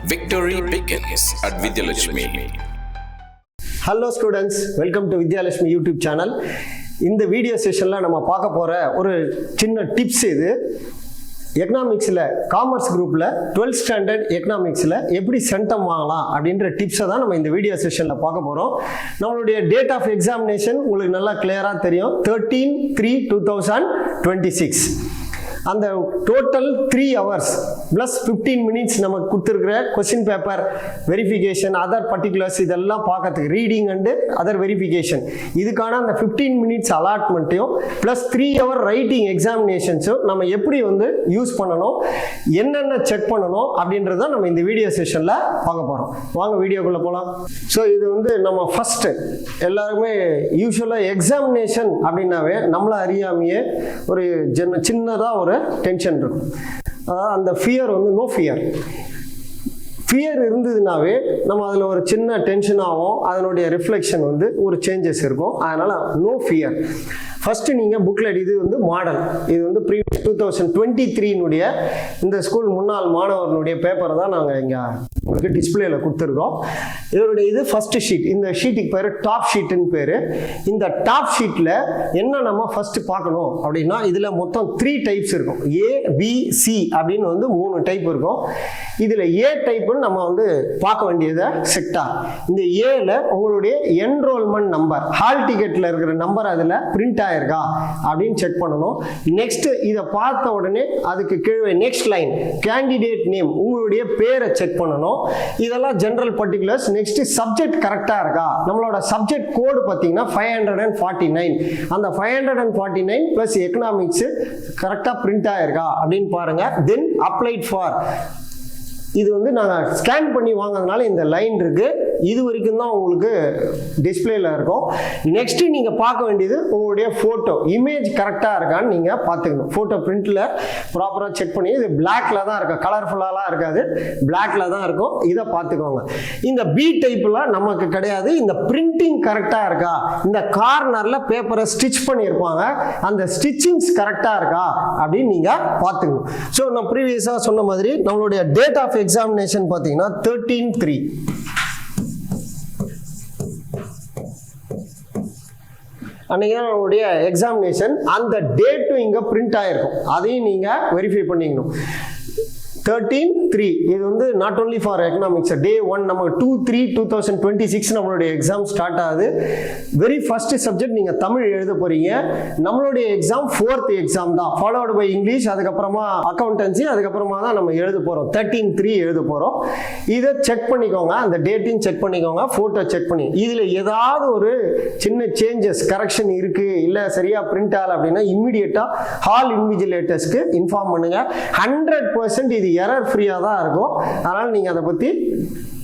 Victory begins at Vidyalakshmi. Hello students, welcome to Vidyalakshmi YouTube channel. இந்த video செஷனில் நம்ம பார்க்க போகிற ஒரு சின்ன டிப்ஸ் இது எக்கனாமிக்ஸில் காமர்ஸ் குரூப்பில் 12th ஸ்டாண்டர்ட் எக்கனாமிக்ஸில் எப்படி சென்டம் வாங்கலாம் அப்படின்ற டிப்ஸை தான் நம்ம இந்த வீடியோ செஷனில் பார்க்க போகிறோம். நம்மளுடைய டேட் ஆஃப் எக்ஸாமினேஷன் உங்களுக்கு நல்லா கிளியராக தெரியும், 13/3/2026. அந்த டோட்டல் 3 hours ப்ளஸ் 15 minutes நமக்கு கொடுத்துருக்கிற question paper verification, other particulars இதெல்லாம் பார்க்கறதுக்கு ரீடிங் அண்டு அதர் வெரிஃபிகேஷன், இதுக்கான அந்த 15 minutes அலாட்மெண்ட்டையும் ப்ளஸ் 3 hour ரைட்டிங் எக்ஸாமினேஷன்ஸும் நம்ம எப்படி வந்து யூஸ் பண்ணணும், என்னென்ன செக் பண்ணணும் அப்படின்றத நம்ம இந்த வீடியோ செஷனில் பார்க்க போகிறோம். வாங்க வீடியோக்குள்ளே போகலாம். ஸோ இது வந்து நம்ம ஃபஸ்ட்டு எல்லாருமே யூஸ்வலாக எக்ஸாமினேஷன் அப்படின்னாவே நம்மளை அறியாமையே ஒரு சின்னதாக ஒரு டென்ஷன் இருக்கும். அதாவது அந்த ஃபியர் வந்து நோ ஃபியர் இருந்ததுனாவே நம்ம அதில் ஒரு சின்ன டென்ஷன் ஆகும், அதனுடைய ரிஃப்ளெக்ஷன் வந்து ஒரு சேஞ்சஸ் இருக்கும். அதனால் நோ ஃபியர். ஃபஸ்ட்டு நீங்கள் புக்லெட், இது வந்து மாடல், இது வந்து ப்ரீவியஸ் 2023 இந்த ஸ்கூல் முன்னாள் மாணவர்களுடைய பேப்பரை தான் நாங்கள் இங்கே உங்களுக்கு டிஸ்பிளேல கொடுத்துருக்கோம். இதனுடைய இது ஃபஸ்ட்டு ஷீட். இந்த ஷீட்டுக்கு பேர் டாப் ஷீட்டுன்னு பேர். இந்த டாப் ஷீட்டில் என்ன நம்ம ஃபஸ்ட்டு பார்க்கணும் அப்படின்னா, இதில் மொத்தம் 3 டைப்ஸ் இருக்கும். A, B, C அப்படின்னு வந்து 3 டைப் இருக்கும். இதில் A டைப்புன்னு நம்ம வந்து பார்க்க வேண்டியது செக்டார். இந்த ஏல உங்களுடைய என்ரோல்மெண்ட் நம்பர், ஹால் டிக்கெட்டில் இருக்கிற நம்பர் அதில் பிரிண்ட் ஆயிருக்கா அப்படின்னு செக் பண்ணணும். நெக்ஸ்ட் இதை பார்த்த உடனே அதுக்கு கீழே நெக்ஸ்ட் லைன் கேண்டிடேட் நேம், உங்களுடைய பேரை செக் பண்ணணும். இதெல்லாம் ஜெனரல் பர்டிகுலர்ஸ். நெக்ஸ்ட் சப்ஜெக்ட் கரெக்டாக இருக்கா, நம்மளோட சப்ஜெக்ட் கோடு பார்த்தீங்கன்னா 549, அந்த 549 ப்ளஸ் எக்கனாமிக்ஸ் கரெக்டாக பிரிண்ட் ஆயிருக்கா அப்படின்னு பாருங்க. தென் அப்ளைட் ஃபார், இது வந்து நாங்கள் ஸ்கேன் பண்ணி வாங்கினதுனால இந்த லைன் இருக்கு, இது வரைக்கும் தான் உங்களுக்கு டிஸ்பிளேல இருக்கும். நெக்ஸ்ட் நீங்கள் பார்க்க வேண்டியது உங்களுடைய ஃபோட்டோ இமேஜ் கரெக்டாக இருக்கான்னு நீங்கள் பார்த்துக்கணும். ஃபோட்டோ பிரிண்டில் ப்ராப்பராக செக் பண்ணி, இது பிளாக்ல தான் இருக்கும், கலர்ஃபுல்லாலாம் இருக்காது, பிளாக்ல தான் இருக்கும், இதை பார்த்துக்கோங்க. இந்த பி டைப்பில் நமக்கு கிடையாது. இந்த பிரிண்டிங் கரெக்டாக இருக்கா, இந்த கார்னரில் பேப்பரை ஸ்டிச் பண்ணியிருப்பாங்க, அந்த ஸ்டிச்சிங்ஸ் கரெக்டாக இருக்கா அப்படின்னு நீங்கள் பார்த்துக்கணும். ஸோ நான் ப்ரீவியஸாக சொன்ன மாதிரி நம்மளுடைய டேட் ஆஃப் எக்ஸாமினேஷன் பார்த்தீங்கன்னா 13/3. அன்னைக்கு நம்மளுடைய எக்ஸாமினேஷன், அந்த டேட்டும் இங்கே பிரிண்ட் ஆகிருக்கும், அதையும் நீங்கள் வெரிஃபை பண்ணிக்கணும். 13/3 இது வந்து நாட் ஓன்லி ஃபார் எக்கனாமிக்ஸ். டே 1 நமக்கு 2/3/2026 நம்மளுடைய எக்ஸாம் ஸ்டார்ட் ஆகுது. வெரி ஃபர்ஸ்ட் சப்ஜெக்ட் நீங்கள் தமிழ் எழுத போறீங்க. நம்மளுடைய எக்ஸாம் 4th எக்ஸாம் தான், ஃபாலோடு பை இங்கிலீஷ், அதுக்கப்புறமா அக்கௌண்டன்சி, அதுக்கப்புறமா தான் நம்ம எழுத போகிறோம். 13/3 எழுத போகிறோம். இதை செக் பண்ணிக்கோங்க, அந்த டேட்டையும் செக் பண்ணிக்கோங்க, ஃபோட்டோ செக் பண்ணி. இதில் ஏதாவது ஒரு சின்ன சேஞ்சஸ் கரெக்ஷன் இருக்குது, இல்லை சரியாக பிரிண்ட் ஆகலை அப்படின்னா இம்மிடியேட்டாக ஹால் இன்விஜிலேட்டர்ஸ்க்கு இன்ஃபார்ம் பண்ணுங்க. 100% இது எரர் ஃப்ரீயாக தான் இருக்கும். அதனால் நீங்கள் அதை பற்றி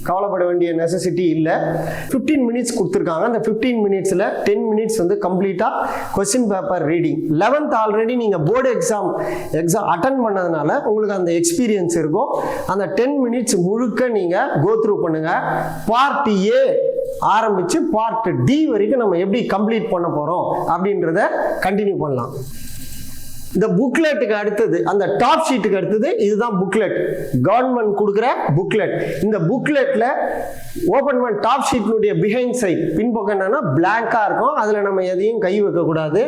கவலைப்பட வேண்டிய நெசசிட்டி இல்லை. 15 minutes கொடுத்துருக்காங்க. அந்த 15 minutesல 10 minutes வந்து கம்ப்ளீட்டாக question paper reading. 11th already நீங்கள் போர்டு எக்ஸாம் அட்டன் பண்ணதுனால உங்களுக்கு அந்த எக்ஸ்பீரியன்ஸ் இருக்கும். அந்த 10 minutes முழுக்க நீங்கள் கோ த்ரூ பண்ணுங்க. பார்ட் ஏ ஆரம்பிச்சு பார்ட் டி வரைக்கும் நம்ம எப்படி கம்ப்ளீட் பண்ண போகிறோம் அப்படின்றத கண்டினியூ பண்ணலாம். இந்த புக்லெட்டுக்கு அடுத்தது, அந்த டாப் ஷீட்டுக்கு அடுத்தது இதுதான் புக்லெட், கவர்மெண்ட் கொடுக்குற புக்லெட். இந்த புக்லெட்ல ஓபன் பண்ண டாப் ஷீட்னுடைய பிஹைண்ட் சைட் பின்பக்கம் என்னன்னா பிளாங்கா இருக்கும், அதுல நம்ம எதையும் கை வைக்க கூடாது.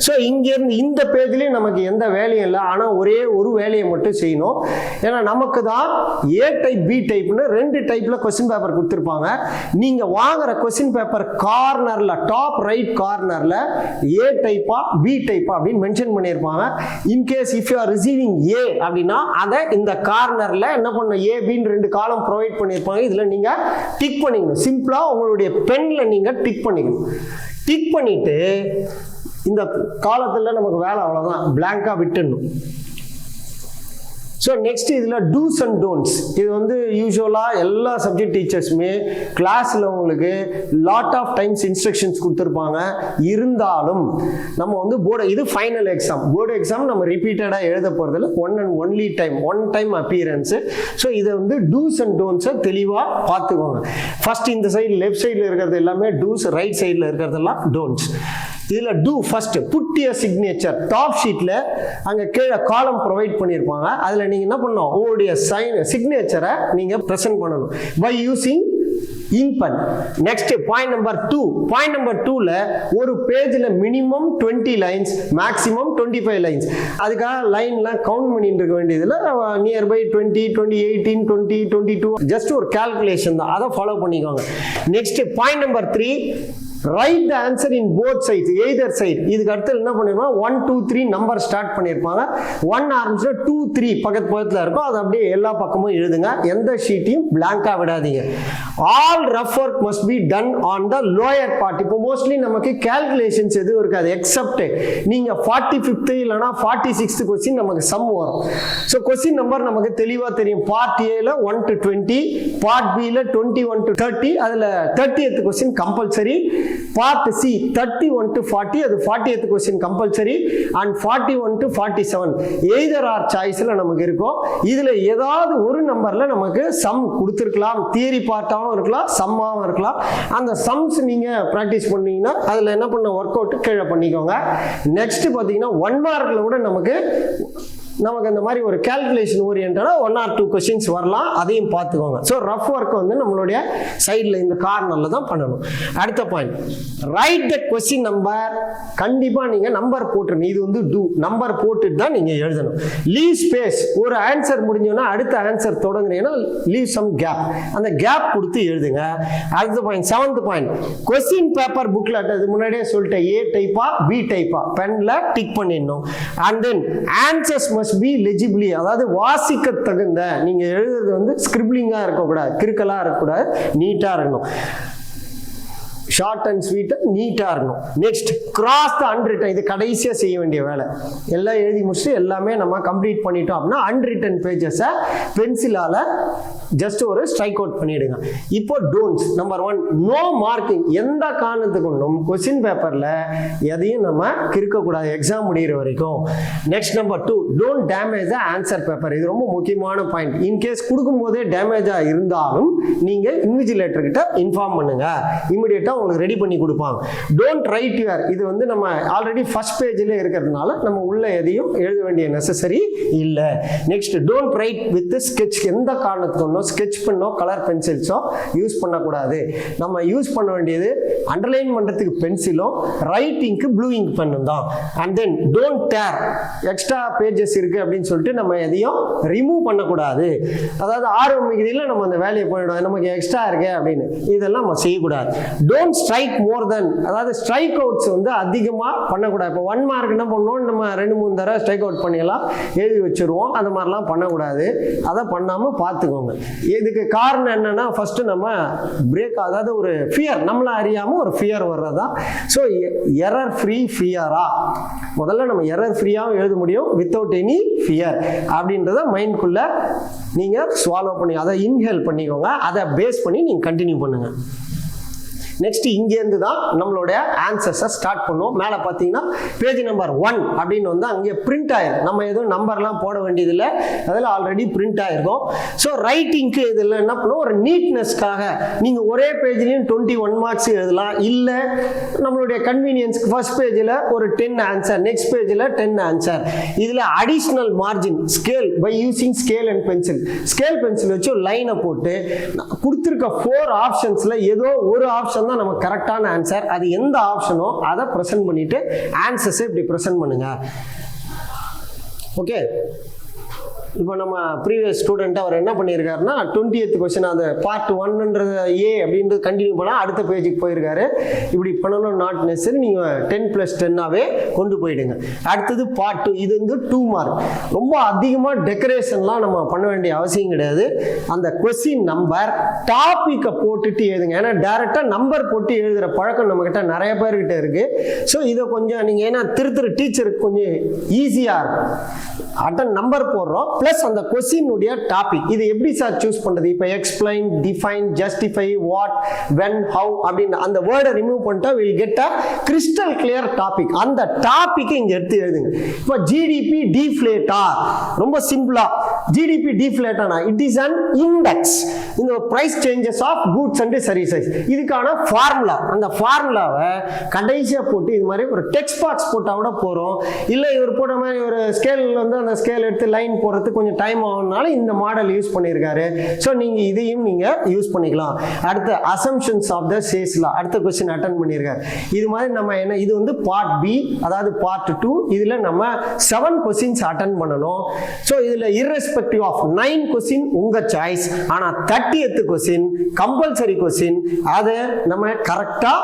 ஸோ இங்கேருந்து இந்த பேஜ்லேயும் நமக்கு எந்த வேலையும் இல்லை, ஆனால் ஒரே ஒரு வேலையை மட்டும் செய்யணும். ஏன்னா நமக்கு தான் ஏ டைப் பி டைப்னு 2 டைப்ல கொஸ்டின் பேப்பர் கொடுத்துருப்பாங்க. நீங்க வாங்குற கொஸ்டின் பேப்பர் கார்னர்ல, டாப் ரைட் கார்னர்ல ஏ டைப்பா பி டைப்பா அப்படின்னு மென்ஷன் பண்ணியிருப்பாங்க. In case if you are receiving A அப்படின்னா அதை இந்த கார்னர்ல என்ன பண்ண, ஏ பின்னு 2 காலம் ப்ரொவைட் பண்ணியிருப்பாங்க. இதுல நீங்க டிக் பண்ணிக்கணும். சிம்பிளா உங்களுடைய பென்ல நீங்க டிக் பண்ணிக்கணும். டிக் பண்ணிட்டு இந்த காலத்துல நமக்கு வேலை அவ்வளவுதான், பிளாங்கா விட்டுடணும். ஸோ நெக்ஸ்ட் இதில் டூஸ் அண்ட் டோன்ட்ஸ். இது வந்து யூஸ்வலாக எல்லா சப்ஜெக்ட் டீச்சர்ஸுமே கிளாஸில் உங்களுக்கு லாட் ஆஃப் டைம்ஸ் இன்ஸ்ட்ரக்ஷன்ஸ் கொடுத்துருப்பாங்க. இருந்தாலும் நம்ம வந்து இது ஃபைனல் எக்ஸாம், போர்டு எக்ஸாம் நம்ம ரிப்பீட்டடாக எழுத போகிறதில்ல, ஒன் டைம் அப்பியரன்ஸு. ஸோ இதை வந்து டூஸ் அண்ட் டோன்ட்ஸை தெளிவாக பார்த்துக்கோங்க. ஃபர்ஸ்ட் இந்த சைடு லெஃப்ட் சைடில் இருக்கிறது எல்லாமே டூஸ், ரைட் சைடில் இருக்கிறதெல்லாம் டோன்ட்ஸ். இதில் do first put your signature. Top ஷீட்டில் அங்கே கீழே காலம் ப்ரொவைட் பண்ணியிருப்பாங்க. அதில் நீங்கள் என்ன பண்ணணும், உங்களுடைய சிக்னேச்சரை நீங்கள் ப்ரெசென்ட் பண்ணணும் by using ink pen. Next point number 2. Point number 2ல ஒரு பேஜ்ல மினிமம் 20 லைன்ஸ், மேக்ஸிமம் 25 லைன்ஸ். அதுக்காக லைன்லாம் கவுண்ட் பண்ணிட்டு இருக்க வேண்டியதில்லை. நியர்பை 20, 20, 18, 20, 22 ஜஸ்ட் ஒரு கால்குலேஷன் தான், அதை ஃபாலோ பண்ணிக்கோங்க. Next point number 3, write the answer in both sides, either side. இதுக்கு அடுத்து என்ன பண்ணிருப்பாங்க, 1, 2, 3 நம்பர் ஸ்டார்ட் பண்ணியிருப்பாங்க. 1 ஆரம்பிச்சு 2, 3 பக்கத்தில் இருக்கும். அது அப்படியே எல்லா பக்கமும் எழுதுங்க. எந்த ஷீட்டையும் பிளாங்கா விடாதீங்க. All rough work must be done on the lower part. இப்போ மோஸ்ட்லி நமக்கு கால்குலேஷன்ஸ் எதுவும் இருக்காது, எக்ஸப்ட் நீங்க 45th இல்லைனா 46th கொஸ்டின் நமக்கு சம் வரும். ஸோ கொஸ்டின் நம்பர் நமக்கு தெளிவாக தெரியும். பார்ட் ஏல 1 to 20, பார்ட் பியில் 21 to 30, அதில் 30th question compulsory. Part C 31 to 40, அது 40th question compulsory. And 41 to 47 either or சாய்ஸ்ல நமக்கு இருக்கும். இதுல ஏதாவது ஒரு நம்பர்ல நமக்கு சம் கொடுத்துருக்கலாம், தியரி பார்ட்டாகவும் இருக்கலாம், சம்மாவும் இருக்கலாம். அந்த சம்ஸ் நீங்க பிராக்டிஸ் பண்ணீங்கன்னா அதுல என்ன பண்ண ஒர்க் அவுட் கீழே பண்ணிக்கோங்க. நெக்ஸ்ட் பாத்தீங்கன்னா 1 மார்க்ல கூட நமக்கு இந்த மாதிரி ஒரு கால்குலேஷன் ஓரியன்டா 1 or 2 கொஸ்டின்ஸ் வரலாம், அதையும் பார்த்துக்கோங்க. ஸோ ரஃப் ஒர்க் வந்து நம்மளுடைய சைடில் இந்த கார்னரில் தான் பண்ணணும். அடுத்த point, right the question number. கண்டிப்பாக நீங்கள் நம்பர் போட்டுருங்க. இது வந்து டூ, நம்பர் போட்டுட்டு தான் நீங்கள் எழுதணும். Leave space. ஒரு ஆன்சர் முடிஞ்சோன்னா அடுத்த ஆன்சர் தொடங்குறீங்கன்னா லீவ் சம் கேப், அந்த கேப் கொடுத்து எழுதுங்க. அடுத்த point 7th point, question paper booklet. அது முன்னாடியே சொல்லிட்டேன், ஏ டைப்பா பி டைப்பா பென்ல டிக் பண்ணிடணும். And then answers be legibly, அதாவது வாசிக்க தகுந்த. நீங்க எழுதுறது வந்து ஸ்கிரிப்லிங்கா இருக்கக்கூடாது, கிறுக்கலா இருக்கக்கூடாது, நீட்டா இருக்கணும். ஷார்ட் அண்ட் ஸ்வீட்டா நீட்டா இருக்கணும். நெக்ஸ்ட் கிராஸ் த அன்ரிட்டன். இது கடைசியா செய்ய வேண்டிய வேலை. எல்லாம் எழுதி முடிச்சு எல்லாமே நம்ம கம்ப்ளீட் பண்ணிட்டோம் அப்படின்னா அன்ரிட்டன் பேஜஸை பென்சிலால ஜஸ்ட் ஒரு ஸ்ட்ரைக் அவுட் பண்ணிடுங்க. இப்போ டோன்ட்ஸ். Number 1, no marking. எந்த காரணத்துக்கு ஒன்றும் கொஸ்டின் பேப்பர்ல எதையும் நம்ம கிறுக்கக்கூடாது எக்ஸாம் முடிகிற வரைக்கும். Next number 2, don't damage the answer paper. இது ரொம்ப முக்கியமான பாயிண்ட். இன்கேஸ் கொடுக்கும் போதே டேமேஜா இருந்தாலும் நீங்க இன்விஜிலேட்டர் கிட்ட இன்ஃபார்ம் பண்ணுங்க, இமிடியேட்டா உங்களுக்கு ரெடி பண்ணி கொடுப்பாங்க. Don't write your. இது வந்து நம்ம ஆல்ரெடி ஃபர்ஸ்ட் பேஜ்ல இருக்கிறதுனால நம்ம உள்ள எதையும் எழுத வேண்டிய நெசசரி இல்லை. Next don't write with sketch. எந்த காரணத்துக்கு ஸ்கெட்ச் பண்ணோ கலர் பென்சில்ஸோ யூஸ் பண்ணக்கூடாது. நம்ம யூஸ் பண்ண வேண்டியது அண்டர்லைன் பண்றதுக்கு பென்சிலும் ரைட்டிங்க்கு ப்ளூ இங்க் பென்னும் தான். And then don't tear. Extra pages இருக்கு அப்படின்னு சொல்லிட்டு நம்ம எதையும் ரிமூவ் பண்ணக்கூடாது. அதாவது ஆர்வம் மிகுதியில் நம்ம அந்த வேலையை போயிடும், நமக்கு எக்ஸ்ட்ரா இருக்கு அப்படின்னு, இதெல்லாம் நம்ம செய்யக்கூடாது. டோன்ட் ஸ்ட்ரைக் மோர் தென். அதாவது ஸ்ட்ரைக் அவுட்ஸ் வந்து அதிகமாக பண்ணக்கூடாது. இப்போ 1 மார்க் என்ன பண்ணோம், நம்ம 2-3 தடவை ஸ்ட்ரைக் அவுட் பண்ணியெல்லாம் எழுதி வச்சிருவோம். அந்த மாதிரிலாம் பண்ணக்கூடாது. அதை பண்ணாமல் பார்த்துக்கோங்க. இதுக்கு காரணம் என்னன்னா, ஃபர்ஸ்ட் நம்ம பிரேக், அதாவது ஒரு ஃபியர், நம்மள அறியாம ஒரு ஃபியர் வர்றதா. ஸோ எரர் ஃப்ரீ ஃபியரா, முதல்ல நம்ம எரர் ஃப்ரீயாகவும் எழுத முடியும் வித்தவுட் எனி ஃபியர் அப்படின்றத மைண்ட்குள்ள நீங்க ஸ்வாலோ பண்ணி அதை இன்ஹேல் பண்ணிக்கோங்க. அதை பேஸ் பண்ணி நீங்க கண்டினியூ பண்ணுங்க. நெக்ஸ்ட் இங்கேருந்து தான் நம்மளுடைய ஆன்சர்ஸை ஸ்டார்ட் பண்ணுவோம். மேலே பார்த்தீங்கன்னா பேஜ் நம்பர் 1 அப்படின்னு வந்து அங்கே பிரிண்ட் ஆயிரும். நம்ம எதுவும் நம்பர்லாம் போட வேண்டியதில்லை, அதில் ஆல்ரெடி பிரிண்ட் ஆயிருக்கும். ஸோ ரைட்டிங்க்கு இதில் என்ன பண்ணுவோம், ஒரு நீட்னஸ்க்காக நீங்கள் ஒரே பேஜ்லையும் 21 மார்க்ஸ் எழுதலாம். இல்லை நம்மளுடைய கன்வீனியன்ஸ்க்கு ஃபர்ஸ்ட் பேஜில் ஒரு 10 ஆன்சர், நெக்ஸ்ட் பேஜில் 10 ஆன்சர். இதில் additional margin scale by using scale and pencil. Scale pencil வச்சு ஒரு லைனை போட்டு கொடுத்துருக்க 4 ஆப்ஷன்ஸில் ஏதோ ஒரு ஆப்ஷன் தான் நமக்கு கரெக்டான ஆன்சர். அது எந்த ஆப்ஷனோ அதை பிரசன்ட் பண்ணிட்டு ஆன்சர்ஸை இப்படி பிரசன்ட் பண்ணுங்க. ஓகே, இப்போ நம்ம ப்ரீவியஸ் ஸ்டூடெண்ட் அவர் என்ன பண்ணியிருக்காருன்னா 20th கொஸ்டின் அந்த பார்ட் 1ன்றது ஏ அப்படின்றது கண்டினியூ பண்ணால் அடுத்த பேஜுக்கு போயிருக்காரு. இப்படி பண்ணணும் நாட் நெசசரி, நீங்கள் 10+10ஆகவே கொண்டு போயிடுங்க. அடுத்தது பார்ட் 2, இது வந்து 2 மார்க். ரொம்ப அதிகமாக டெக்கரேஷன்லாம் நம்ம பண்ண வேண்டிய அவசியம் கிடையாது. அந்த கொஸ்டின் நம்பர் டாப்பிக்கை போட்டுட்டு எழுதுங்க. ஏன்னா டேரெக்டாக நம்பர் போட்டு எழுதுகிற பழக்கம் நம்மக்கிட்ட நிறைய பேர்கிட்ட இருக்குது. ஸோ இதை கொஞ்சம் நீங்கள் ஏன்னா டீச்சருக்கு கொஞ்சம் ஈஸியாக இருக்கும். அட்டன் நம்பர் போடுறோம் பிளஸ் அந்த கொஸ்டின் உடைய டாபிக். இது எப்படி சார் சூஸ் பண்றது? இப்போ explain, define, justify, what, when, how அப்படின்னு அந்த வேர்டை ரிமூவ் பண்ணிட்டா will get a crystal clear topic. அந்த டாபிக்கை இங்க எடுத்து எழுதுங்க. இப்போ ஜிடிபி டிஃப்ளேட்டா, ரொம்ப சிம்பிளா ஜிடிபி டிஃப்ளேட் ஆனா இட் இஸ் அன் இண்டெக்ஸ் இந்த price changes of goods and services. இதுக்கான ஃபார்முலா, அந்த ஃபார்முலாவை கடைசியா போட்டு இது மாதிரி ஒரு டெக்ஸ்ட் பாக்ஸ் போட்டா கூட போறோம். இல்ல இவர் போட்ட மாதிரி ஒரு ஸ்கேல் வந்து அந்த ஸ்கேல் எடுத்து லைன் போடுறதுக்கு கொஞ்சம் டைம் ஆகும்னால இந்த மாடல் யூஸ் பண்ணியிருக்காரு. ஸோ நீங்க இதையும் நீங்க யூஸ் பண்ணிக்கலாம். அடுத்து அசம்ஷன்ஸ் ஆஃப் த சேல்ஸ் லா, அடுத்த கொஸ்டின் அட்டன் பண்ணியிருக்காரு. இது மாதிரி நம்ம என்ன, இது வந்து பார்ட் பி, அதாவது பார்ட் 2. இதுல நம்ம 7 கொஸ்டின்ஸ் அட்டன் பண்ணணும். ஸோ இதுல irrespective ஆஃப் 9 கொஸ்டின் உங்க சாய்ஸ். ஆனா 30th கொஸ்டின் கம்பல்சரி கொஸ்டின், அதை நம்ம கரெக்டா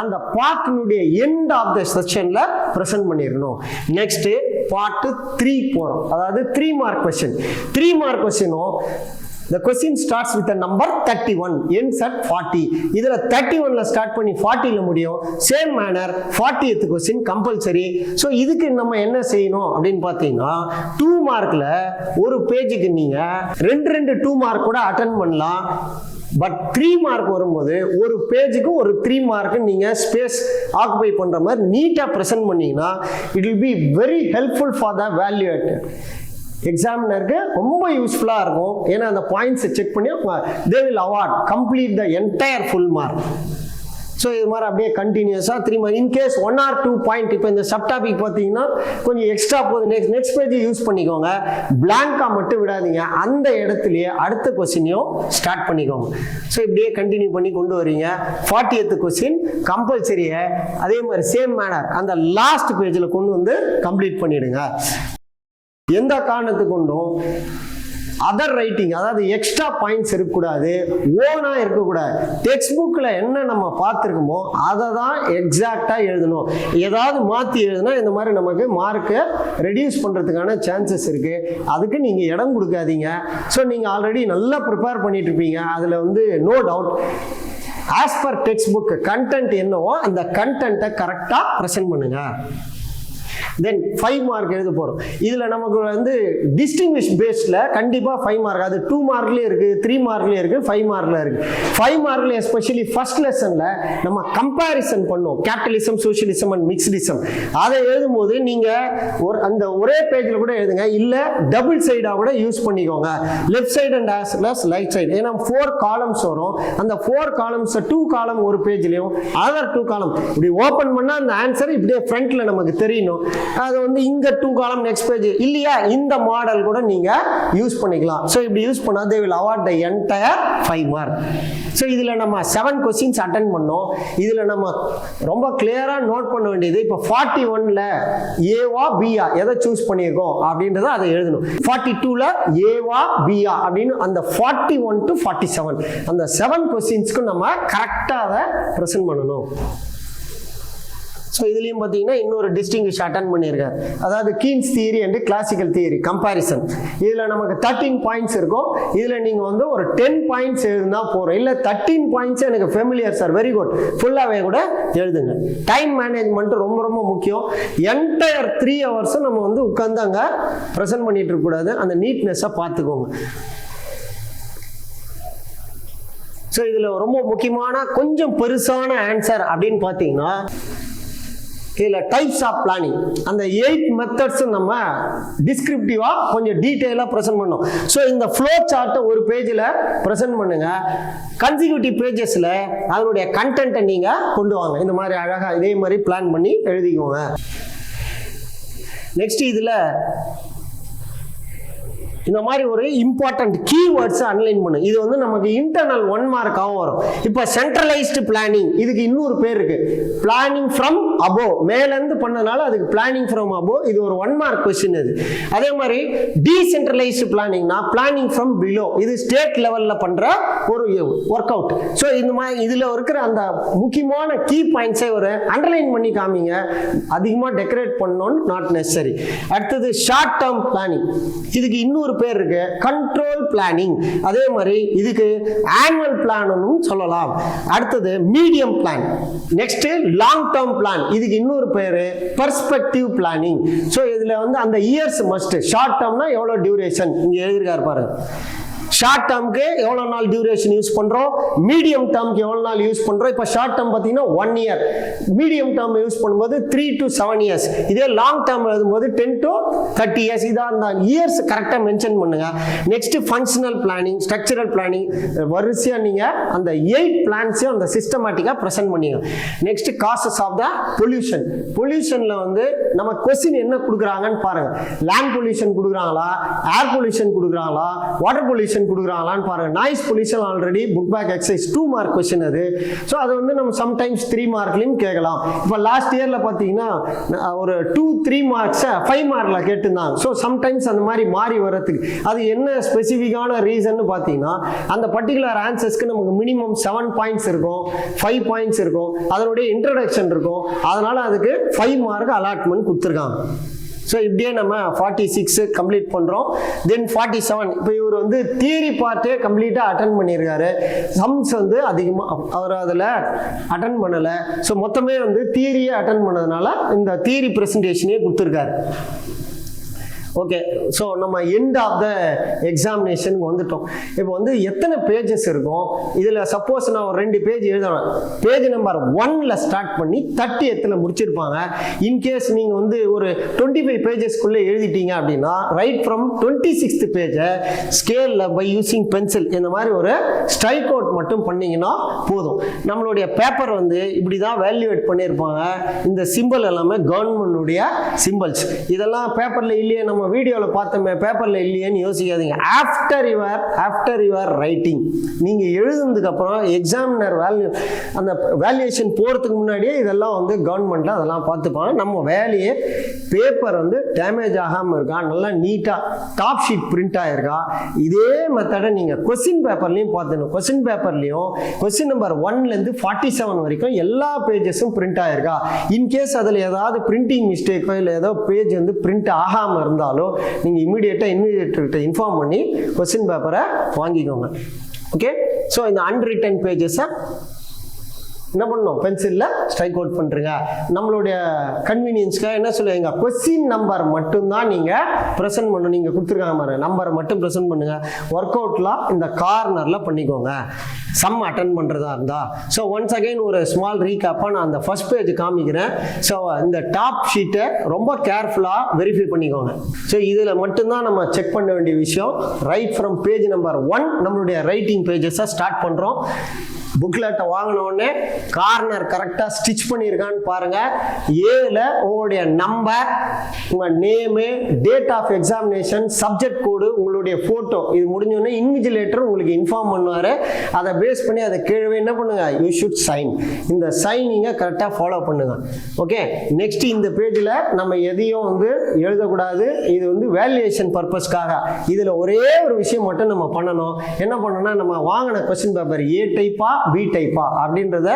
அந்த பார்ட்டினுடைய எண்ட் ஆஃப் த செஷன்ல பிரசன்ட் பண்ணிடணும். நெக்ஸ்ட் பார்ட் 3 போறோம். அதாவது 3 மார்க் கொஸ்டின். 3 மார்க் கொஸ்டினும் the question starts with the number 31 ends at 40. இதுல 31ல ஸ்டார்ட் பண்ணி 40ல முடியும். Same manor 40th question compulsory. So இதுக்கு நம்ம என்ன செய்யணும் அப்படின்னு பார்த்தீங்கன்னா 2 மார்க்ல ஒரு பேஜுக்கு நீங்க 2 2 மார்க் கூட அட்டன் பண்ணலாம். பட் 3 மார்க் வரும்போது ஒரு பேஜுக்கு ஒரு 3 மார்க் நீங்க ஸ்பேஸ் ஆக்குபை பண்ற மாதிரி நீட்டா பிரசன்ட் பண்ணீங்கன்னா it will be very helpful for the valuator. எக்ஸாமினருக்கு ரொம்ப யூஸ்ஃபுல்லாக இருக்கும். ஏன்னா அந்த பாயிண்ட்ஸை செக் பண்ணி they will award complete the entire full mark. So இது மாதிரி அப்படியே கண்டினியூஸாக 3 மார்க். இன்கேஸ் 1 or 2 பாயிண்ட் இப்போ இந்த சப் டாபிக் பார்த்தீங்கன்னா கொஞ்சம் எக்ஸ்ட்ரா போகுது, நெக்ஸ்ட் பேஜ் யூஸ் பண்ணிக்கோங்க. பிளாங்கா மட்டும் விடாதீங்க, அந்த இடத்துலயே அடுத்த கொஸ்டினையும் ஸ்டார்ட் பண்ணிக்கோங்க. ஸோ இப்படியே கண்டினியூ பண்ணி கொண்டு வரீங்க. 40th கொஸ்டின் கம்பல்சரியை அதே மாதிரி சேம் மேனர் அந்த லாஸ்ட் பேஜில் கொண்டு வந்து கம்ப்ளீட் பண்ணிடுங்க. எந்த காரணத்துக்கு கொண்டும் அதர் ரைட்டிங், அதாவது எக்ஸ்ட்ரா பாயிண்ட்ஸ் இருக்கக்கூடாது, ஓனா இருக்கக்கூடாது. டெக்ஸ்ட் புக்கில் என்ன நம்ம பார்த்துருக்கோமோ அதை தான் எக்ஸாக்டாக எழுதணும். ஏதாவது மாற்றி எழுதுனா இந்த மாதிரி நமக்கு மார்க்கை ரெடியூஸ் பண்ணுறதுக்கான சான்சஸ் இருக்குது. அதுக்கு நீங்கள் இடம் கொடுக்காதீங்க. ஸோ நீங்கள் ஆல்ரெடி நல்லா ப்ரிப்பேர் பண்ணிட்டு இருப்பீங்க. அதில் வந்து no doubt as per textbook content என்னவோ அந்த கண்டென்ட்டை கரெக்டாக ப்ரெசென்ட் பண்ணுங்க. தென் 5 மார்க் எழுத போகிறோம். இதில் நமக்கு வந்து டிஸ்டிங்விஷ் பேஸில் கண்டிப்பாக 5 மார்க். அது 2 மார்க்லேயே இருக்குது, 3 மார்க்லேயே இருக்குது, 5 மார்க்கில் இருக்குது. 5 மார்க்கில் எஸ்பெஷலி ஃபர்ஸ்ட் லெசனில் நம்ம கம்பேரிசன் பண்ணுவோம், கேபிட்டலிசம், சோஷியலிசம் அண்ட் மிக்ஸ்டிசம். அதை எழுதும்போது நீங்கள் அந்த ஒரே பேஜில் கூட எழுதுங்க, இல்லை டபுள் சைடாக கூட யூஸ் பண்ணிக்கோங்க. Left side and as plus right side. ஏன்னா 4 காலம்ஸ் வரும். அந்த 4 காலம்ஸை 2 காலம் ஒரு பேஜ்லையும் அதர் 2 காலம் இப்படி ஓப்பன் பண்ணால் அந்த ஆன்சர் இப்படியே ஃப்ரண்ட்டில் நமக்கு தெரியணும். அது வந்து இங்க 2 காலம் நெக்ஸ்ட் பேஜ் இல்லையா, இந்த மாடல் கூட நீங்க யூஸ் பண்ணிக்கலாம். ஸோ இப்படி யூஸ் பண்ணா they will award the entire 5 mark. So இதுல நம்ம 7 கொஸ்டின்ஸ் அட்டன் பண்ணோம். இதுல நம்ம ரொம்ப கிளியரா நோட் பண்ண வேண்டியது, இப்போ 41ல ஏவா பியா எதை சூஸ் பண்ணியிருக்கோம் அப்படின்றத அதை எழுதணும். 42ல ஏவா பியா அப்படின்னு அந்த 41 to 47 அந்த 7 கொஸ்டின்ஸ்க்கு நம்ம கரெக்டாக அதை ப்ரெசென்ட் பண்ணணும். ஸோ இதுலேயும் பார்த்தீங்கன்னா இன்னொரு டிஸ்டிங்விஷ் அட்டன் பண்ணியிருக்காரு. அதாவது Keynes theory and classical theory comparison. இதில் நமக்கு 13 பாயிண்ட்ஸ் இருக்கும். இதில் நீங்கள் வந்து ஒரு 10 பாயிண்ட்ஸ் எழுதுனா போகிறோம். இல்லை 13 பாயிண்ட்ஸ் எனக்கு ஃபெமிலியர் சார், வெரி குட், ஃபுல்லாகவே கூட எழுதுங்க. டைம் மேனேஜ்மெண்ட் ரொம்ப ரொம்ப முக்கியம். என்டையர் 3 hours நம்ம வந்து உட்காந்து அங்கே ப்ரெசென்ட் பண்ணிட்டு இருக்கக்கூடாது. அந்த நீட்னஸை பார்த்துக்கோங்க. ஸோ இதில் ரொம்ப முக்கியமான கொஞ்சம் பெருசான ஆன்சர் அப்படின்னு பார்த்தீங்கன்னா இதில் டைப்ஸ் ஆஃப் பிளானிங் அந்த 8 மெத்தட்ஸ் நம்ம டிஸ்கிரிப்டிவாக கொஞ்சம் டீட்டெயிலாக ப்ரெசென்ட் பண்ணோம். ஸோ இந்த ஃப்ளோ சார்ட்டை ஒரு பேஜில் ப்ரெசென்ட் பண்ணுங்க. கன்சிக்யூட்டிவ் பேஜஸில் அதனுடைய கண்டென்ட்டை நீங்கள் கொண்டு வாங்க. இந்த மாதிரி அழகாக இதே மாதிரி பிளான் பண்ணி எழுதிக்கோங்க. நெக்ஸ்ட் இதில் இந்த மாதிரி ஒரு இம்பார்ட்டன்ட் கீவேர்ட்ஸ் அனலைன் பண்ணு. இது வந்து நமக்கு இன்டர்னல் 1 மார்க்காகவும் வரும். இப்போ சென்ட்ரலைஸ்டு பிளானிங், இதுக்கு இன்னொரு பேர் இருக்கு, பிளானிங் ஃப்ரம் அபோவ். மேலேருந்து பண்ணனால அதுக்கு பிளானிங் ஃப்ரம் அபோவ். இது ஒரு 1 மார்க் கொஸ்டின். இது அதே மாதிரி டீசென்ட்ரலைஸ்டு பிளானிங்னா பிளானிங் ஃப்ரம் பிலோ. இது ஸ்டேட் லெவலில் பண்ற ஒரு ஒர்க் அவுட். ஸோ இந்த மாதிரி இதில் இருக்கிற அந்த முக்கியமான கீ பாயிண்ட்ஸை ஒரு அண்டர்லைன் பண்ணி காமிங்க. அதிகமாக டெக்கரேட் பண்ணணும்னு நாட் நெசசரி. அடுத்தது ஷார்ட் டேர்ம் பிளானிங், இதுக்கு இன்னொரு பேர் இருக்கு கண்ட்ரோல் பிளானிங். அதே மாதிரி இதுக்கு ஆனுவல் பிளான்னு சொல்லலாம். அடுத்தது medium plan. Next long term plan, இதுக்கு இன்னொரு பேரு பெர்ஸ்பெக்டிவ் பிளானிங். ஸோ இதுல வந்து அந்த இயர்ஸ் மஸ்ட். ஷார்ட் டேர்ம்னா எவ்வளோ டியூரேஷன் இங்க எழுதிருக்காரு பாருங்க. ஷார்ட் டேர்முக்கு எவ்வளோ நாள் டியூரேஷன் யூஸ் பண்ணுறோம், மீடியம் டேர்முக்கு எவ்வளோ நாள் யூஸ் பண்ணுறோம். இப்போ ஷார்ட் டேர்ம் பார்த்தீங்கன்னா 1 இயர், மீடியம் டேர்ம் யூஸ் பண்ணும்போது 3 to 7 இயர்ஸ், இதே லாங் டேர்ம் எழுதும்போது 10 to 30 இயர்ஸ். இதான் அந்த இயர்ஸ் கரெக்டாக மென்ஷன் பண்ணுங்க. Next functional planning, structural planning, வரிசையாக நீங்கள் அந்த 8 பிளான்ஸையும் அந்த சிஸ்டமேட்டிக்காக ப்ரெசென்ட் பண்ணிங்க. Next causes of the pollution. பொல்யூஷனில் வந்து நம்ம கொஸ்டின் என்ன கொடுக்குறாங்கன்னு பாருங்க. லேண்ட் பொல்யூஷன் கொடுக்குறாங்களா, ஏர் பொல்யூஷன் கொடுக்குறாங்களா, வாட்டர் பொல்யூஷன் கொடுக்குறாங்களான்னு பாருங்க. Noise pollution already book back exercise 2 mark question அது. ஸோ அது வந்து நம்ம சம்டைம்ஸ் 3 மார்க்லையும் கேட்கலாம். இப்போ லாஸ்ட் இயரில் பார்த்தீங்கன்னா ஒரு 2-3 மார்க்ஸை 5 மார்க்கில் கேட்டுருந்தாங்க. ஸோ சம்டைம்ஸ் அந்த மாதிரி மாறி வர்றதுக்கு அது என்ன ஸ்பெசிஃபிக்கான ரீசன் பார்த்தீங்கன்னா, அந்த பர்டிகுலர் ஆன்சர்ஸ்க்கு நமக்கு மினிமம் 7 பாயிண்ட்ஸ் இருக்கும், 5 பாயிண்ட்ஸ் இருக்கும், அதனுடைய இன்ட்ரடக்ஷன் இருக்கும். அதனால அதுக்கு 5 மார்க் அலாட்மெண்ட் கொடுத்துருக்காங்க. ஸோ இப்படியே நம்ம 46 கம்ப்ளீட் பண்ணுறோம். தென் 47 இப்போ இவர் வந்து தியரி பார்ட்டே கம்ப்ளீட்டாக அட்டன் பண்ணியிருக்காரு. சம்ஸ் வந்து அதிகமாக அவர் அதில் அட்டன் பண்ணலை. ஸோ மொத்தமே வந்து தியரியே அட்டன் பண்ணதுனால இந்த தியரி ப்ரெசன்டேஷனே கொடுத்துருக்காரு. ஓகே, ஸோ நம்ம எண்ட் ஆஃப் த எக்ஸாமினேஷனுக்கு வந்துட்டோம். இப்போ வந்து எத்தனை பேஜஸ் இருக்கும் இதில்? சப்போஸ் நான் ஒரு 2 பேஜ் எழுதணும், பேஜ் நம்பர் 1ல் ஸ்டார்ட் பண்ணி 30th முடிச்சிருப்பாங்க. இன்கேஸ் நீங்கள் வந்து ஒரு 25 பேஜஸ்க்குள்ளே எழுதிட்டீங்க அப்படின்னா ரைட் ஃப்ரம் 26th பேஜை ஸ்கேலில் பை யூஸிங் பென்சில் இந்த மாதிரி ஒரு ஸ்ட்ரைக் அவுட் மட்டும் பண்ணிங்கன்னா போதும். நம்மளுடைய பேப்பர் வந்து இப்படி தான் வேல்யூவேட் பண்ணியிருப்பாங்க. இந்த சிம்பிள் எல்லாமே கவர்மெண்டுடைய சிம்பிள்ஸ். இதெல்லாம் பேப்பரில் இல்லையே, நம்ம வீடியோவில் பார்த்தோமே பேப்பரில் இல்லையேன்னு யோசிக்காதீங்க. ஆஃப்டர் யுவர் ரைட்டிங், நீங்கள் எழுதுனதுக்கு அப்புறம் எக்ஸாமினர் அந்த வேல்யூவேஷன் போகிறதுக்கு முன்னாடியே இதெல்லாம் வந்து கவர்மெண்ட்டில் அதெல்லாம் பார்த்துப்பாங்க. நம்ம வேலையே பேப்பர் வந்து டேமேஜ் ஆகாமல் இருக்கா, நல்லா நீட்டாக டாப் ஷீட் பிரிண்ட் ஆகிருக்கா, இதே மெத்தடை நீங்கள் கொஸ்டின் பேப்பர்லையும் பார்த்துக்கணும். கொஸ்டின் பேப்பர்லையும் கொஸ்டின் நம்பர் 1லேருந்து 47 வரைக்கும் எல்லா பேஜஸும் பிரிண்ட் ஆகிருக்கா. இன்கேஸ் அதில் ஏதாவது பிரிண்டிங் மிஸ்டேக்கோ இல்லை ஏதோ பேஜ் வந்து பிரிண்ட் ஆகாமல் இருந்தாலும் நீங்கள் இமீடியட்டாக இன்விஜிலேட்டர்கிட்ட இன்ஃபார்ம் பண்ணி கொஸ்டின் பேப்பரை வாங்கிக்கோங்க. ஓகே, ஸோ இந்த அன்ரிட்டன் பேஜஸை என்ன பண்ணணும், பென்சிலில் ஸ்ட்ரைக் அவுட் பண்ணுறீங்க. நம்மளுடைய கன்வீனியன்ஸ்க்காக என்ன சொல்லுவீங்க, கொஸ்டின் நம்பர் மட்டும்தான் நீங்கள் ப்ரெசென்ட் பண்ணணும். நீங்கள் கொடுத்துருக்காங்க பாருங்க, நம்பரை மட்டும் ப்ரெசென்ட் பண்ணுங்கள். ஒர்க் அவுட்லாம் இந்த கார்னரில் பண்ணிக்கோங்க சம் அட்டன் பண்ணுறதா இருந்தால். ஸோ ஒன்ஸ் அகைன் ஒரு ஸ்மால் ரீகேப்பாக நான் அந்த ஃபர்ஸ்ட் பேஜ் காமிக்கிறேன். ஸோ இந்த டாப் ஷீட்டை ரொம்ப கேர்ஃபுல்லாக வெரிஃபை பண்ணிக்கோங்க. ஸோ இதில் மட்டும்தான் நம்ம செக் பண்ண வேண்டிய விஷயம். ரைட் ஃப்ரம் பேஜ் நம்பர் 1 நம்மளுடைய ரைட்டிங் பேஜஸை ஸ்டார்ட் பண்ணுறோம். புக்லெட்டை வாங்கின உடனே கார்னர் கரெக்டாக ஸ்டிச் பண்ணியிருக்கான்னு பாருங்கள். ஏல உங்களுடைய நம்பர், உங்கள் name, date of examination, subject code, உங்களுடைய ஃபோட்டோ, இது முடிஞ்சோடனே இன்விஜிலேட்டர் உங்களுக்கு இன்ஃபார்ம் பண்ணுவார். அதை பேஸ் பண்ணி அதை கீழே என்ன பண்ணுங்க, யூ ஷுட் சைன். இந்த சைனிங்கை கரெக்டாக ஃபாலோ பண்ணுங்க. ஓகே, நெக்ஸ்ட் இந்த பேஜில் நம்ம எதையும் வந்து எழுதக்கூடாது. இது வந்து வேல்யூவேஷன் பர்பஸ்க்காக. இதில் ஒரே ஒரு விஷயம் மட்டும் நம்ம பண்ணணும். என்ன பண்ணணும்னா, நம்ம வாங்கின கொஸ்டின் பேப்பர் ஏ டைப்பா பி டைப்பா அப்படின்றத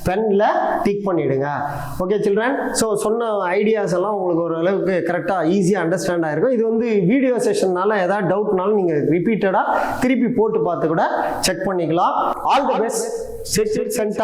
பென்ல டிக் பண்ணிடுங்க. ஓகே சில்ட்ரன், ஸோ சொன்ன ஐடியாஸ் எல்லாம் உங்களுக்கு ஒரு அளவுக்கு கரெக்டாக ஈஸியாக அண்டர்ஸ்டாண்ட் ஆயிருக்கும். இது வந்து வீடியோ செஷன்னால ஏதாவது டவுட்னாலும் நீங்கள் ரிப்பீட்டடாக திருப்பி போட்டு பார்த்து கூட செக் பண்ணிக்கலாம். All the best. செட் சென்ட்